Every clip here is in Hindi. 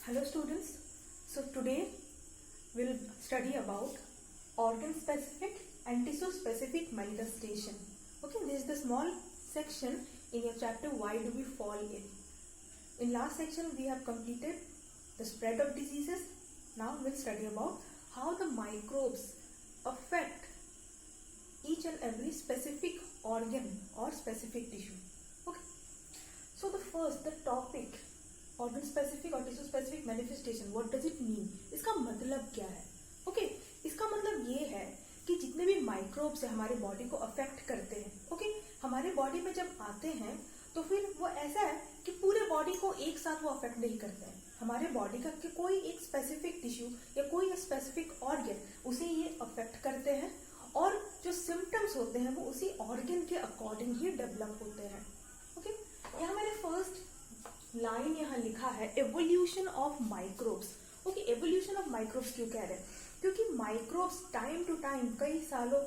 Hello students, so today we'll study about organ specific and tissue specific manifestation. Okay, this is the small section in your chapter why do we fall ill. In last section we have completed the spread of diseases. Now we'll study about how the microbes affect each and every specific organ or specific tissue. Okay, so the topic organ specific और tissue specific manifestation, what does it mean, इसका मतलब क्या है? ओके, इसका मतलब ये है कि जितने भी माइक्रोब्स है हमारे बॉडी को अफेक्ट करते हैं, ओके, हमारे बॉडी में जब आते हैं तो फिर वो ऐसा है कि पूरे बॉडी को एक साथ वो अफेक्ट नहीं करते हैं. हमारे बॉडी का कि कोई एक स्पेसिफिक टिश्यू या कोई स्पेसिफिक ऑर्गन उसे ये अफेक्ट करते हैं और जो सिम्टम्स होते हैं वो उसी ऑर्गन के अकॉर्डिंग ही डेवलप होते हैं. ओके, यहाँ मैंने फर्स्ट लाइन यहाँ लिखा है evolution of microbes. Okay, evolution of microbes क्यों कह रहे हैं? क्योंकि माइक्रोब्स टाइम टू टाइम कई सालों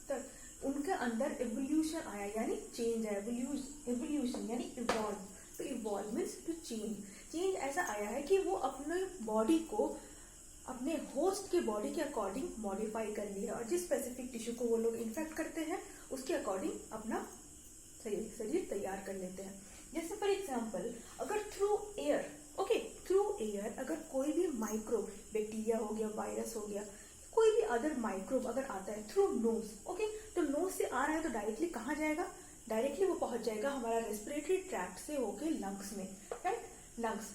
तक उनके अंदर एवोल्यूशन आया, यानी चेंज है. एवोल्यूशन यानी इवॉल्व. तो evolve means to change. Change ऐसा आया है कि वो अपने बॉडी को अपने होस्ट के बॉडी के अकॉर्डिंग मॉडिफाई कर लिया और जिस स्पेसिफिक टिश्यू को वो लोग इन्फेक्ट करते हैं उसके अकॉर्डिंग अपना शरीर तैयार कर लेते हैं. जैसे फॉर एग्जाम्पल अगर through air, okay, through air अगर कोई भी माइक्रोब, बैक्टीरिया हो गया, वायरस हो गया, कोई भी अदर माइक्रोब अगर आता है थ्रू नोज, ओके, तो नोज से आ रहा है तो डायरेक्टली कहाँ जाएगा? डायरेक्टली वो पहुंच जाएगा हमारा रेस्पिरेटरी ट्रैक्ट से होके लंग्स में, right? Lungs,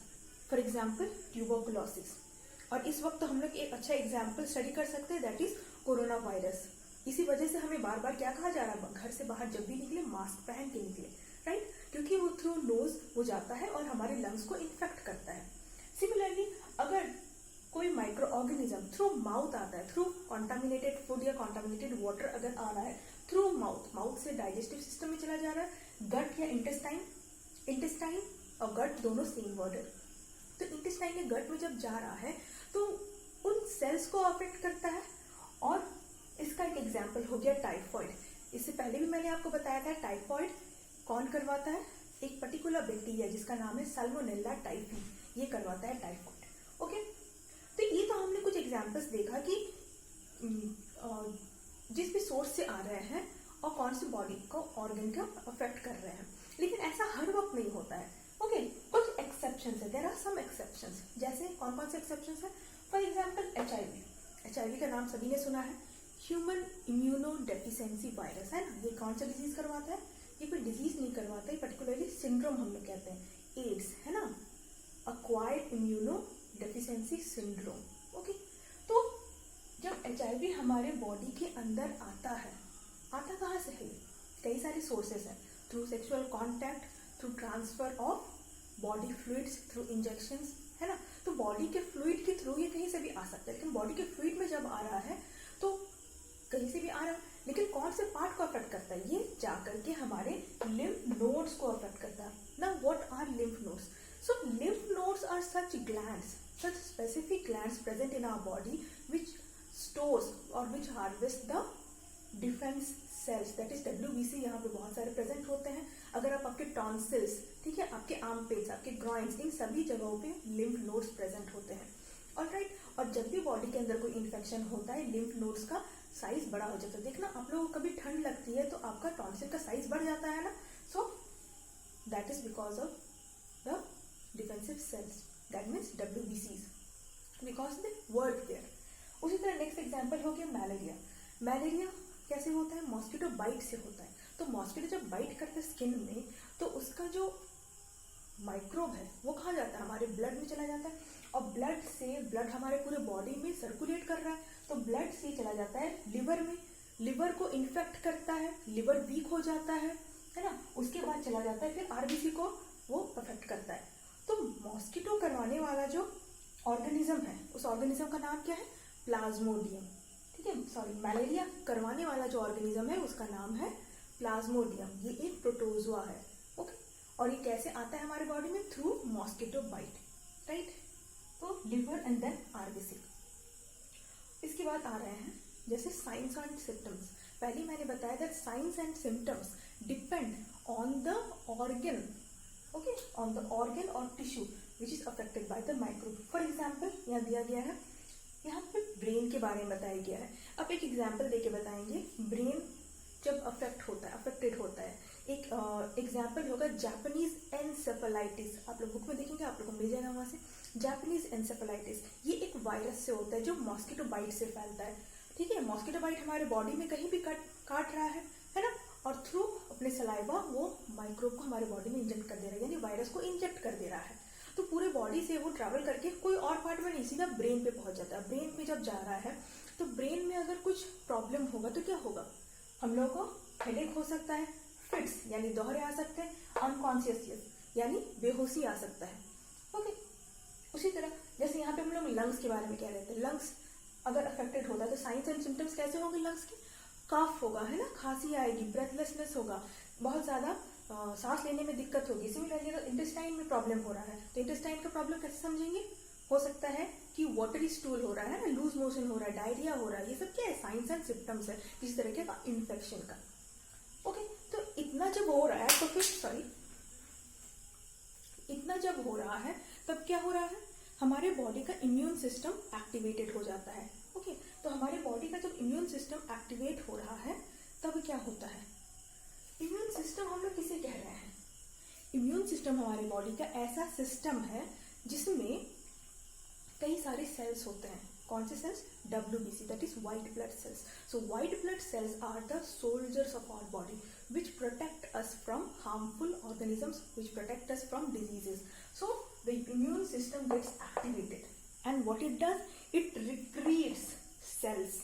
for example tuberculosis. और इस वक्त हम लोग एक अच्छा एग्जाम्पल स्टडी कर सकते हैं, दैट इज कोरोना वायरस. इसी वजह से हमें बार बार क्या कहा जा रहा है, घर से बाहर जब भी निकले मास्क पहन के निकले, राइट? क्योंकि वो थ्रू नोज वो जाता है और हमारे लंग्स को इन्फेक्ट करता है. सिमिलरली अगर कोई माइक्रो ऑर्गेनिज्म थ्रू माउथ आता है, थ्रू कॉन्टामिनेटेड फूड या कॉन्टामिनेटेड वाटर अगर आ रहा है थ्रू माउथ, माउथ से डाइजेस्टिव सिस्टम में चला जा रहा है, गट या इंटेस्टाइन और गट दोनों सेम वर्ड है. तो इंटेस्टाइन या गट में जब जा रहा है तो उन सेल्स को अफेक्ट करता है. और इसका एक एग्जाम्पल हो गया टाइफॉइड. इससे पहले भी मैंने आपको बताया था टाइफॉइड कौन करवाता है? एक पर्टिकुलर बैक्टीरिया जिसका नाम है साल्मोनेला टाइफी, ये करवाता है टाइफॉइड. ओके, तो ये तो हमने कुछ एग्जांपल्स देखा कि जिस भी सोर्स से आ रहे हैं और कौन सी बॉडी को ऑर्गन को अफेक्ट कर रहे हैं. लेकिन ऐसा हर वक्त नहीं होता है. ओके, कुछ एक्सेप्शंस है, देयर आर सम एक्सेप्शंस. जैसे कौन कौन से एक्सेप्शंस है? फॉर एग्जाम्पल एचआईवी का नाम सभी ने सुना है, ह्यूमन इम्यूनो डेफिशिएंसी वायरस, है ना? ये कौन सा डिजीज करवाता है? ये कोई डिजीज नहीं करवाता है, पर्टिकुलरली सिंड्रोम हम लोग कहते हैं. एड्स, है ना, acquired immuno deficiency syndrome. Okay, तो जब एचआईवी हमारे बॉडी के अंदर आता है, आता कहाँ से है? कई सारे सोर्सेस हैं, through sexual contact, through transfer of body fluids, through injections, है ना? तो बॉडी के फ्लूइड के थ्रू ये कहीं से भी आ सकता है, लेकिन बॉडी के फ्लूइड में जब आ रहा है तो कहीं से भी आ रहा है, लेकिन कौन से पार्ट को अफेक्ट करता है? ये जाकर के हमारे लिम्फ नोड्स को अफेक्ट करता है. ना what are lymph nodes? So lymph nodes are such glands, such specific glands present in our body which stores or which harvest the defense cells, that is WBC. यहाँ पे बहुत सारे प्रेजेंट होते हैं. अगर आप आपके टॉन्सिल्स, ठीक है, आपके आर्मपिट्स, आपके ग्रॉइन्स, इन सभी जगहों पे लिम्फ नोड्स प्रेजेंट होते हैं. ऑलराइट, और जब भी बॉडी के अंदर कोई इन्फेक्शन होता है लिम्फ नोड्स का साइज बड़ा हो जाता है. देखना आप लोगों को कभी ठंड लगती है तो आपका टॉन्सिल का साइज बढ़ जाता है ना. So that is because of the defensive cells, that means WBCs, because they work there. उसी तरह नेक्स्ट एग्जाम्पल हो गया मलेरिया. मलेरिया कैसे होता है? मॉस्किटो बाइट से होता है. तो मॉस्किटो जब बाइट करते हैं स्किन में तो उसका जो माइक्रोब है वो कहाँ जाता है? हमारे ब्लड में चला जाता है. और ब्लड हमारे पूरे बॉडी में सर्कुलेट कर रहा है, तो ब्लड से चला जाता है लिवर में, लिवर को इन्फेक्ट करता है, लिवर वीक हो जाता है ना. उसके बाद चला जाता है फिर आरबीसी को वो अफेक्ट करता है. तो मॉस्किटो करवाने वाला जो ऑर्गेनिज्म है उस ऑर्गेनिज्म का नाम क्या है? प्लाज्मोडियम. ठीक है, सॉरी, मलेरिया करवाने वाला जो ऑर्गेनिज्म है उसका नाम है प्लाज्मोडियम. ये एक प्रोटोजोआ है. ओके, और ये कैसे आता है हमारे बॉडी में? Through mosquito bite, right? तो लिवर एंड देन आरबीसी. इसके बाद आ रहे हैं जैसे साइंस एंड सिम्टम्स. पहले मैंने बताया that signs and symptoms depend on the organ okay, on the organ और tissue which is affected by the microbe. For example यहाँ दिया गया है, यहाँ पे ब्रेन के बारे में बताया गया है। अब एक एग्जाम्पल देके बताएंगे ब्रेन जब अफेक्टेड होता है। एक एग्जाम्पल होगा जापानीज एनसेफेलाइटिस। आप लोग बुक में देखेंगे, आप लोग को मिल जाएगा वहाँ से। जापानीज एनसेफेलाइटिस ये एक वायरस से होता है जो मॉस्किटो बाइट से फैलता है। ठीक है, मॉस्किटो बाइट हमारे बॉडी में कहीं भी काट रहा है ना, और थ्रू अपने सलाइवा वो माइक्रोब को हमारे बॉडी में इंजेक्ट कर दे रहा है, यानी वायरस को इंजेक्ट कर दे रहा है। तो पूरे बॉडी से वो ट्रैवल करके कोई और पार्ट में नहीं, सीधा ब्रेन पे पहुंच जाता है। ब्रेन पे जब जा रहा है तो ब्रेन में अगर कुछ प्रॉब्लम होगा तो क्या होगा, हम लोगों को हेडेक हो सकता है, फिट्स यानी दोहरे आ सकते हैं, अनकॉन्शियसनेस यानी बेहोशी आ सकता है। ओके, उसी तरह जैसे यहाँ पे हम लोग लंग्स के बारे में कह रहे थे, लंग्स अगर अफेक्टेड होता है तो साइंस एंड सिम्टम्स कैसे होंगे लंग्स के, कफ होगा, है ना, खांसी आएगी, ब्रेथलेसनेस होगा, बहुत ज्यादा सांस लेने में दिक्कत होगी। सिमिलरली अगर इंटेस्टाइन में प्रॉब्लम हो रहा है तो इंटेस्टाइन का प्रॉब्लम कैसे समझेंगे, हो सकता है कि वाटरी स्टूल हो रहा है ना, लूज मोशन हो रहा है, डायरिया हो रहा है, ये सब क्या है, साइंस एंड सिम्टम्स है किसी तरह का इन्फेक्शन का। ओके, तो इतना जब हो रहा है तो फिर इतना जब हो रहा है तब क्या हो रहा है, हमारे बॉडी का इम्यून सिस्टम एक्टिवेटेड हो जाता है। ओके, तो हमारे बॉडी का जब इम्यून सिस्टम एक्टिवेट हो रहा है तब क्या होता है, इम्यून सिस्टम हम लोग किसे कह रहे हैं, इम्यून सिस्टम हमारे बॉडी का ऐसा सिस्टम है जिसमें कई सारे सेल्स होते हैं। कौन से cells, WBC, that is white blood cells. So white blood cells are the soldiers of our body which protect us from harmful organisms, which protect us from diseases. So the immune system gets activated and what it does, it recruits cells.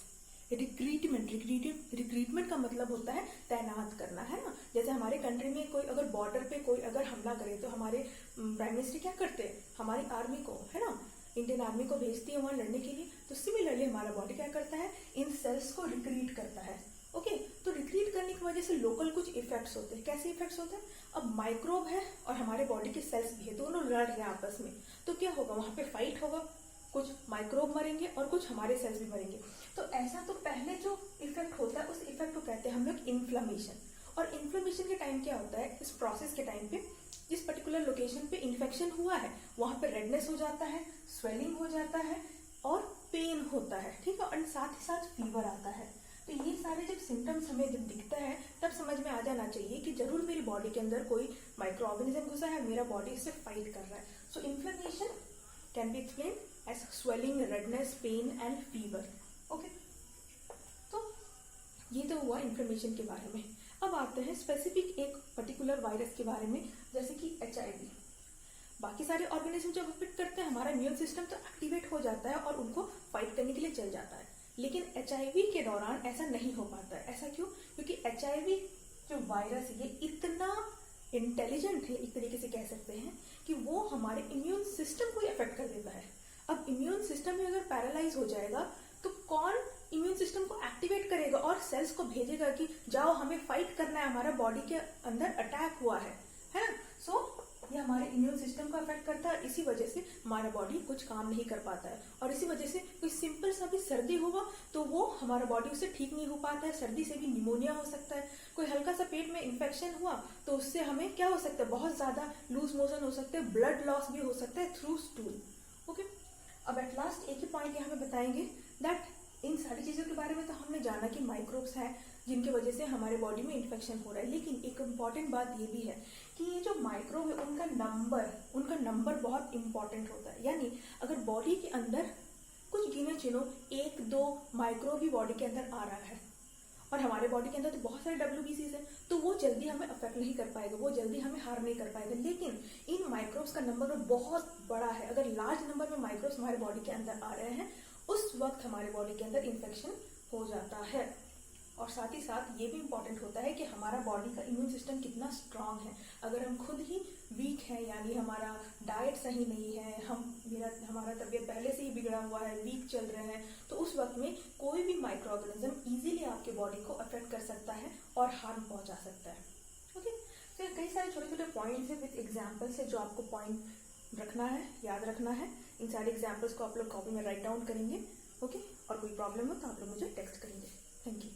Recruitment का मतलब होता है तैनात करना, है ना। जैसे हमारे कंट्री में कोई अगर बॉर्डर पे कोई अगर हमला करे तो हमारे प्राइम मिनिस्टर क्या करते हैं, हमारी आर्मी को, है ना, इंडियन आर्मी को भेजती है वहां लड़ने के लिए। तो सिमिलरली हमारा बॉडी क्या करता है, इन सेल्स को रिक्रूट करता है। ओके, तो रिक्रूट करने की वजह से लोकल कुछ इफेक्ट्स होते हैं। कैसे इफेक्ट्स होते हैं, अब माइक्रोब है और हमारे बॉडी के सेल्स भी है, दोनों लड़ रहे हैं आपस में, तो क्या होगा, वहां पे फाइट होगा, कुछ माइक्रोब मरेंगे और कुछ हमारे सेल्स भी मरेंगे। तो ऐसा तो पहले जो इफेक्ट होता है उस इफेक्ट को कहते हैं हम लोग इन्फ्लेमेशन। और इन्फ्लेमेशन के टाइम क्या होता है, इस प्रोसेस के टाइम पे जिस पर्टिकुलर लोकेशन पे इन्फेक्शन हुआ है वहां पे रेडनेस हो जाता है, स्वेलिंग हो जाता है और पेन होता है, ठीक है, और साथ ही साथ फीवर आता है। तो ये सारे जब सिम्टम्स हमें जब दिखता है तब समझ में आ जाना चाहिए कि जरूर मेरी बॉडी के अंदर कोई माइक्रो ऑर्गेनिज्म घुसा है, मेरा बॉडी इससे फाइट कर रहा है। So inflammation can be explain as swelling, redness, pain and fever. Okay, तो ये तो हुआ इन्फ्लेमेशन के बारे में। अब आते हैं स्पेसिफिक एक पर्टिकुलर वायरस के बारे में, जैसे कि HIV। बाकी सारे ऑर्गेनिज्म जब अफेक्ट करते हैं हमारा इम्यून सिस्टम तो एक्टिवेट हो जाता है और उनको फाइट करने के लिए चल जाता है, लेकिन HIV के दौरान ऐसा नहीं हो पाता है। ऐसा क्यों, क्योंकि HIV जो वायरस है ये इतना इंटेलिजेंट है, एक तरीके से कह सकते हैं कि वो हमारे इम्यून सिस्टम को अफेक्ट कर देता है। अब इम्यून सिस्टम में अगर पैरालाइज हो जाएगा तो कौन इम्यून सिस्टम को एक्टिवेट करेगा और सेल्स को भेजेगा कि जाओ हमें फाइट करना है, हमारा बॉडी के अंदर अटैक हुआ है ना। सो ये हमारे इम्यून सिस्टम को अफेक्ट करता है, इसी वजह से हमारा बॉडी कुछ काम नहीं कर पाता है। और इसी वजह से कोई सिंपल सा भी सर्दी होगा तो वो हमारा बॉडी उससे ठीक नहीं हो पाता है। सर्दी से भी निमोनिया हो सकता है, कोई हल्का सा पेट में इन्फेक्शन हुआ तो उससे हमें क्या हो सकता है, बहुत ज्यादा लूज मोशन हो सकते हैं, ब्लड लॉस भी हो सकता है थ्रू स्टूल। ओके, अब एट लास्ट एक ही पॉइंट यहाँ पे बताएंगे दैट इन सारी चीजों के बारे में तो हमने जाना कि माइक्रोब्स हैं जिनकी वजह से हमारे बॉडी में इन्फेक्शन हो रहा है, लेकिन एक इम्पॉर्टेंट बात ये भी है कि ये जो माइक्रोब है उनका नंबर बहुत इंपॉर्टेंट होता है। यानी अगर बॉडी के अंदर कुछ गिने चुनो 1-2 माइक्रोब ही बॉडी के अंदर आ रहा है और हमारे बॉडी के अंदर तो बहुत सारे WBCs हैं, तो वो जल्दी हमें अफेक्ट नहीं कर पाएगा, वो जल्दी हमें हार्म नहीं कर पाएगा। लेकिन इन माइक्रोब्स का नंबर बहुत बड़ा है, अगर लार्ज नंबर में माइक्रोब्स हमारे बॉडी के अंदर आ रहे हैं उस वक्त हमारे बॉडी के अंदर इन्फेक्शन हो जाता है। और साथ ही साथ ये भी इम्पोर्टेंट होता है कि हमारा बॉडी का इम्यून सिस्टम कितना स्ट्रांग है। अगर हम खुद ही वीक हैं, यानी हमारा डाइट सही नहीं है, हमारा तबीयत पहले से ही बिगड़ा हुआ है, वीक चल रहे हैं, तो उस वक्त में कोई भी माइक्रो ऑर्गेनिज्म इजीली आपके बॉडी को अफेक्ट कर सकता है और हार्म पहुंचा सकता है। ओके, तो कई सारे छोटे छोटे पॉइंट्स है विद एग्जाम्पल्स है जो आपको पॉइंट रखना है, याद रखना है। इन सारे एग्जाम्पल्स को आप लोग कॉपी में राइट डाउन करेंगे। ओके, और कोई प्रॉब्लम हो तो आप लोग मुझे टेक्स्ट करेंगे। Thank you.